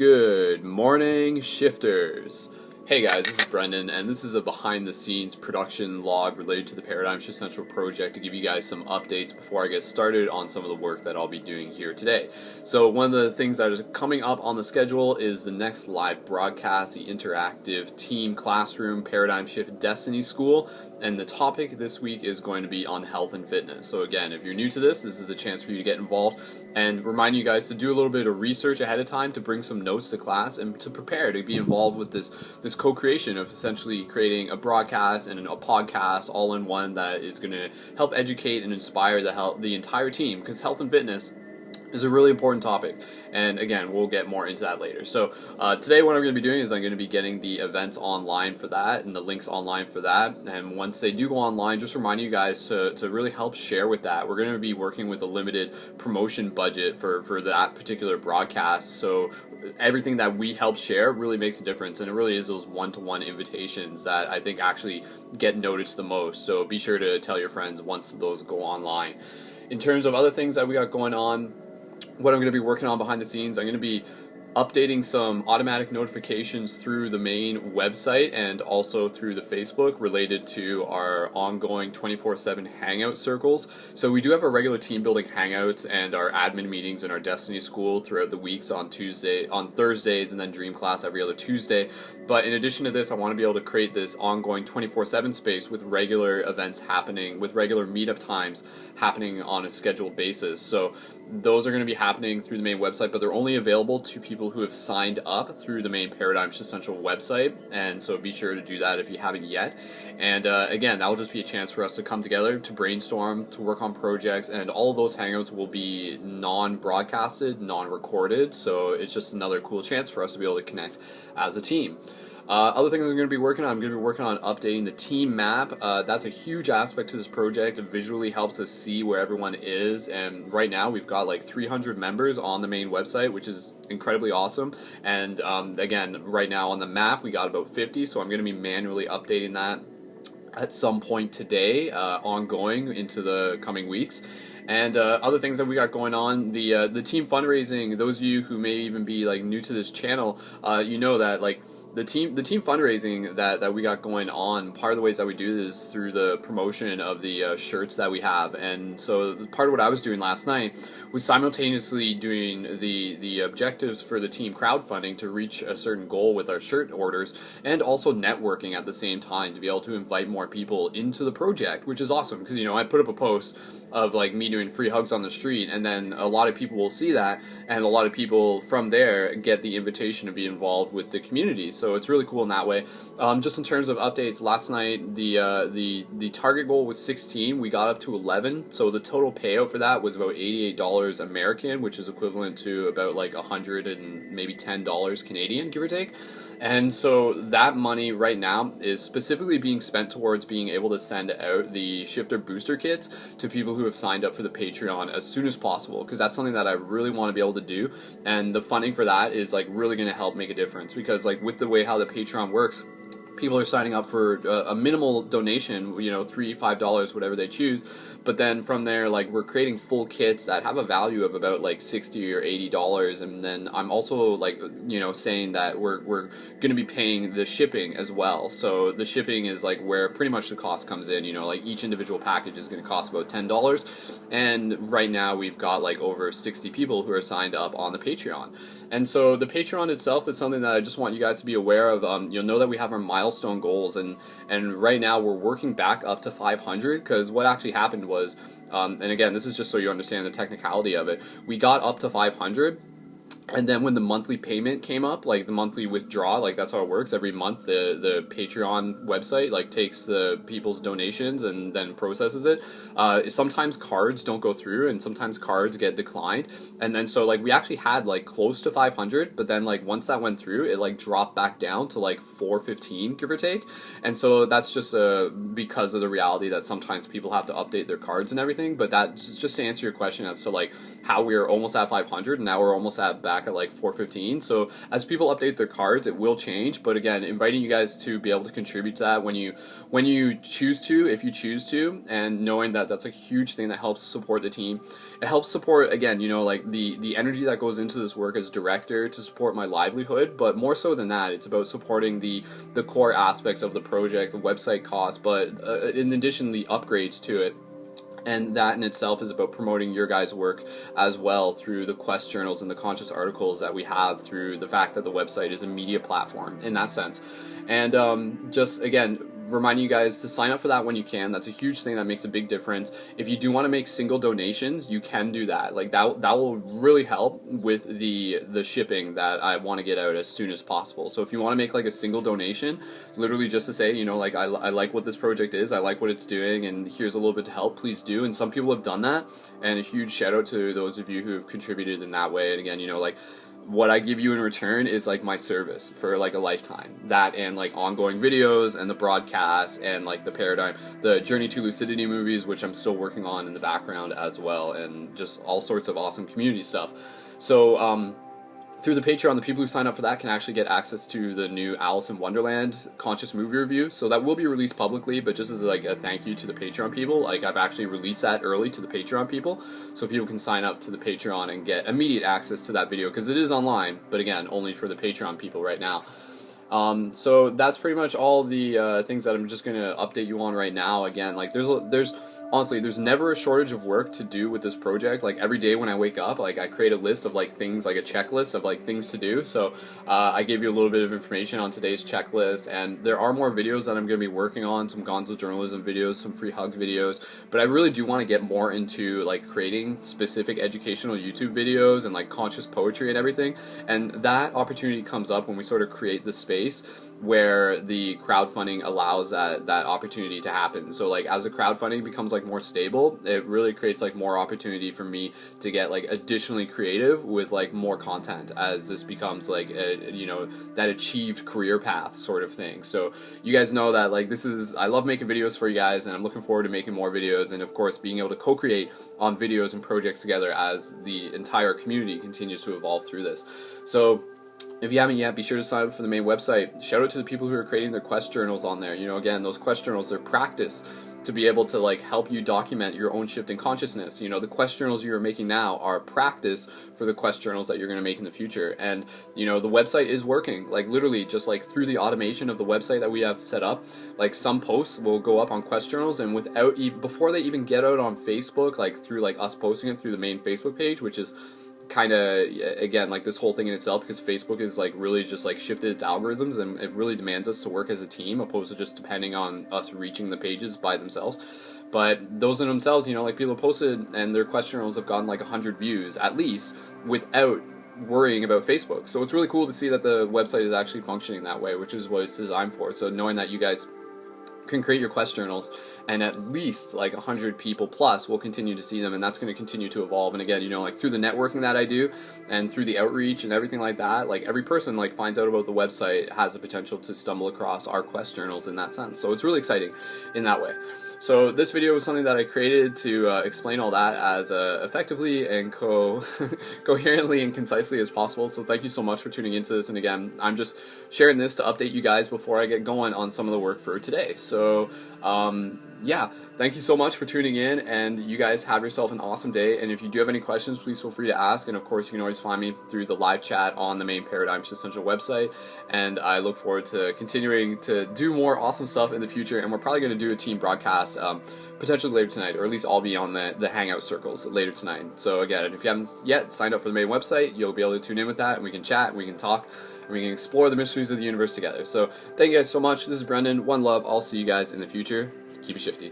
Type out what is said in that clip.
Good morning, shifters. Hey guys, this is Brendan, and this is a behind-the-scenes production log related to the Paradigm Shift Central project to give you guys some updates before I get started on some of the work that I'll be doing here today. So one of the things that is coming up on the schedule is the next live broadcast, the interactive team classroom Paradigm Shift Destiny School, and the topic this week is going to be on health and fitness. So again, if you're new to this is a chance for you to get involved and remind you guys to do a little bit of research ahead of time to bring some notes to class and to prepare to be involved with this co-creation of essentially creating a broadcast and a podcast all in one that is going to help educate and inspire the entire team, because health and fitness is a really important topic, and again, we'll get more into that later. So today what I'm going to be doing is I'm going to be getting the events online for that and the links online for that, and once they do go online, just reminding you guys to really help share with that. We're going to be working with a limited promotion budget for that particular broadcast, so everything that we help share really makes a difference, and it really is those one-to-one invitations that I think actually get noticed the most. So be sure to tell your friends once those go online. In terms of other things that we got going on, what I'm going to be working on behind the scenes, I'm going to be updating some automatic notifications through the main website and also through the Facebook related to our ongoing 24/7 hangout circles. So we do have our regular team building hangouts and our admin meetings in our Destiny School throughout the weeks on Thursdays, and then Dream Class every other Tuesday. But in addition to this, I want to be able to create this ongoing 24/7 space with regular events happening, with regular meetup times happening on a scheduled basis. So those are going to be happening through the main website, but they're only available to people who have signed up through the main Paradigm Shift Central website, and so be sure to do that if you haven't yet. And again, that will just be a chance for us to come together, to brainstorm, to work on projects, and all of those hangouts will be non-broadcasted, non-recorded, so it's just another cool chance for us to be able to connect as a team. Other things I'm going to be working on, updating the team map. That's a huge aspect to this project. It visually helps us see where everyone is, and right now we've got like 300 members on the main website, which is incredibly awesome. And again, right now on the map we got about 50, so I'm going to be manually updating that at some point today, ongoing into the coming weeks. And other things that we got going on, the team fundraising. Those of you who may even be like new to this channel, you know that like the team fundraising that we got going on, part of the ways that we do this is through the promotion of the shirts that we have. And so part of what I was doing last night was simultaneously doing the objectives for the team crowdfunding to reach a certain goal with our shirt orders, and also networking at the same time to be able to invite more people into the project, which is awesome, because you know I put up a post of like me doing free hugs on the street, and then a lot of people will see that, and a lot of people from there get the invitation to be involved with the community. So it's really cool in that way. Just in terms of updates, last night the target goal was 16. We got up to 11, so the total payout for that was about $88 American, which is equivalent to about like $100 and maybe $10 Canadian, give or take. And so that money right now is specifically being spent towards being able to send out the Shifter booster kits to people who have signed up for the Patreon as soon as possible, because that's something that I really want to be able to do, and the funding for that is like really going to help make a difference, because like with the way how the Patreon works, people are signing up for a minimal donation, you know, $3, $5, whatever they choose. But then from there, like, we're creating full kits that have a value of about like $60 or $80. And then I'm also like, you know, saying that we're going to be paying the shipping as well. So the shipping is like where pretty much the cost comes in. You know, like each individual package is going to cost about $10. And right now we've got like over 60 people who are signed up on the Patreon. And so the Patreon itself is something that I just want you guys to be aware of. You'll know that we have our milestone goals, and right now we're working back up to 500, because what actually happened was, and again, this is just so you understand the technicality of it, we got up to 500, and then when the monthly payment came up, like the monthly withdrawal, like that's how it works. Every month the Patreon website like takes the people's donations and then processes it. Sometimes cards don't go through, and sometimes cards get declined. And then so like we actually had like close to 500, but then like once that went through, it like dropped back down to like 415, give or take. And so that's just because of the reality that sometimes people have to update their cards and everything. But that's just to answer your question as to like how we're almost at 500, and now we're almost at back back at like 4:15. So as people update their cards, it will change. But again, inviting you guys to be able to contribute to that when you choose to, if you choose to, and knowing that that's a huge thing that helps support the team. It helps support, again, you know, like the energy that goes into this work as director to support my livelihood. But more so than that, it's about supporting the core aspects of the project, the website costs, but in addition, the upgrades to it. And that in itself is about promoting your guys' work as well through the Quest journals and the conscious articles that we have, through the fact that the website is a media platform in that sense. And just, again, reminding you guys to sign up for that when you can. That's a huge thing that makes a big difference. If you do want to make single donations, you can do that. Like that will really help with the shipping that I want to get out as soon as possible. So if you want to make like a single donation, literally just to say, you know, like I like what this project is, I like what it's doing, and here's a little bit to help, please do. And some people have done that, and a huge shout out to those of you who have contributed in that way. And again, you know, like what I give you in return is like my service for like a lifetime. That and like ongoing videos and the broadcasts and like the Paradigm, the Journey to Lucidity movies, which I'm still working on in the background as well, and just all sorts of awesome community stuff. So through the Patreon, the people who sign up for that can actually get access to the new Alice in Wonderland conscious movie review. So that will be released publicly, but just as like a thank you to the Patreon people, like I've actually released that early to the Patreon people, so people can sign up to the Patreon and get immediate access to that video, because it is online, but again, only for the Patreon people right now. So that's pretty much all the things that I'm just going to update you on right now. Again, like there's honestly, there's never a shortage of work to do with this project. Like every day when I wake up, like I create a list of like things, like a checklist of like things to do. So I gave you a little bit of information on today's checklist, and there are more videos that I'm going to be working on, some Gonzo journalism videos, some free hug videos, but I really do want to get more into like creating specific educational YouTube videos and like conscious poetry and everything. And that opportunity comes up when we sort of create the space where the crowdfunding allows that opportunity to happen. So like as the crowdfunding becomes like more stable, it really creates like more opportunity for me to get like additionally creative with like more content, as this becomes like a, you know, that achieved career path sort of thing. So you guys know that like I love making videos for you guys, and I'm looking forward to making more videos, and of course being able to co-create on videos and projects together as the entire community continues to evolve through this. So if you haven't yet, be sure to sign up for the main website. Shout out to the people who are creating their Quest journals on there. You know, again, those Quest journals, they're practice to be able to like help you document your own shift in consciousness. You know, the Quest journals you are making now are practice for the Quest journals that you're going to make in the future. And you know, the website is working. Like literally, just like through the automation of the website that we have set up, like some posts will go up on Quest journals, and before they even get out on Facebook, like through like us posting it through the main Facebook page, which is kind of, again, like this whole thing in itself, because Facebook is like really just like shifted its algorithms, and it really demands us to work as a team opposed to just depending on us reaching the pages by themselves. But those in themselves, you know, like people posted and their Quest journals have gotten like 100 views at least without worrying about Facebook. So it's really cool to see that the website is actually functioning that way, which is what it's designed for. So knowing that you guys can create your Quest journals, and at least like 100 people plus will continue to see them, and that's going to continue to evolve. And again, you know, like through the networking that I do and through the outreach and everything like that, like every person like finds out about the website has the potential to stumble across our Quest journals in that sense. So it's really exciting in that way. So this video was something that I created to explain all that as effectively and coherently and concisely as possible. So thank you so much for tuning into this. And again, I'm just sharing this to update you guys before I get going on some of the work for today. So yeah, thank you so much for tuning in, and you guys have yourself an awesome day. And if you do have any questions, please feel free to ask. And of course, you can always find me through the live chat on the main Paradigm Shift Central website. And I look forward to continuing to do more awesome stuff in the future. And we're probably going to do a team broadcast potentially later tonight, or at least I'll be on the hangout circles later tonight. So again, if you haven't yet signed up for the main website, you'll be able to tune in with that, and we can chat, and we can talk, and we can explore the mysteries of the universe together. So thank you guys so much. This is Brendan. One love. I'll see you guys in the future. Keep it shifty.